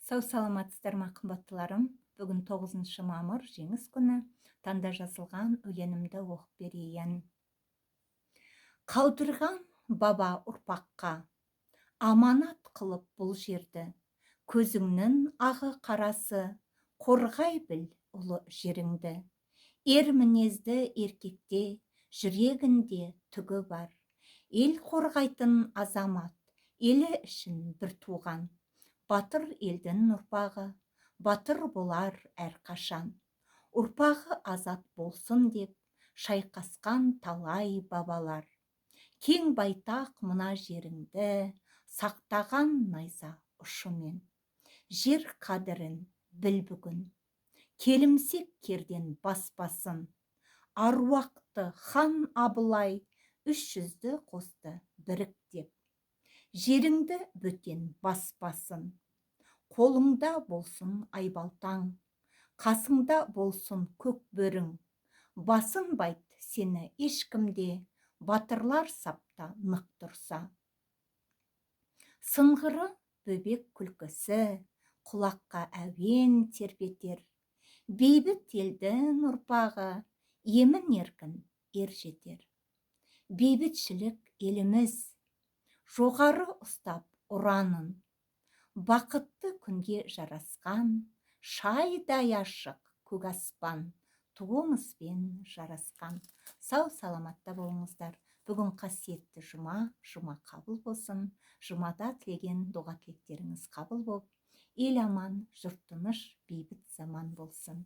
Сау саламатсыздар ма қымбаттыларым? Бүгін 9 мамыр жеңіс күні. Таңда жазылған өлеңімді оқып берейін. Қалдырған баба ұрпаққа, аманат қылып бұл жерді, көзіңнің ағы қарасы, қорғай біл ұлы жеріңді. Ер мінезді еркекте, жүрегінде түгі бар. Ел қорғайтын азамат, елі үшін бір туған. Батыр елдің ұрпағы, батыр болар әрқашан. Ұрпағы азат болсын деп, шайқасқан талай бабалар. Кең байтақ мына жеріңді, сақтаған найза ұшымен. Жер қадірін біл бүгін, келімсек керден баспасын. Аруақты хан Абылай 300-ді қосты біріктеп. Жеріңді бөтен баспасын, қолыңда болсын айбалтаң, қасыңда болсын көк бөрің. Басын байт сені ешкімде, батырлар сапта нық тұрса. Сыңғыры бөбек күлкісі, құлаққа әуен тербетер. Бейбіт елдің ұрпағы, емін еркін ер жетер. Бейбітшілік еліміз, жоғары ұстап ұранын. Бақытты күнге жарасқан, шайдай ашық көк аспан, туымызбен жарасқан. Сау саламатта болыңыздар. Бүгін қасиетті жұма қабыл болсын. Жұмада тілеген дұға тілектеріңіз қабыл болып, ел аман, жұрт тыныш, бейбіт заман болсын.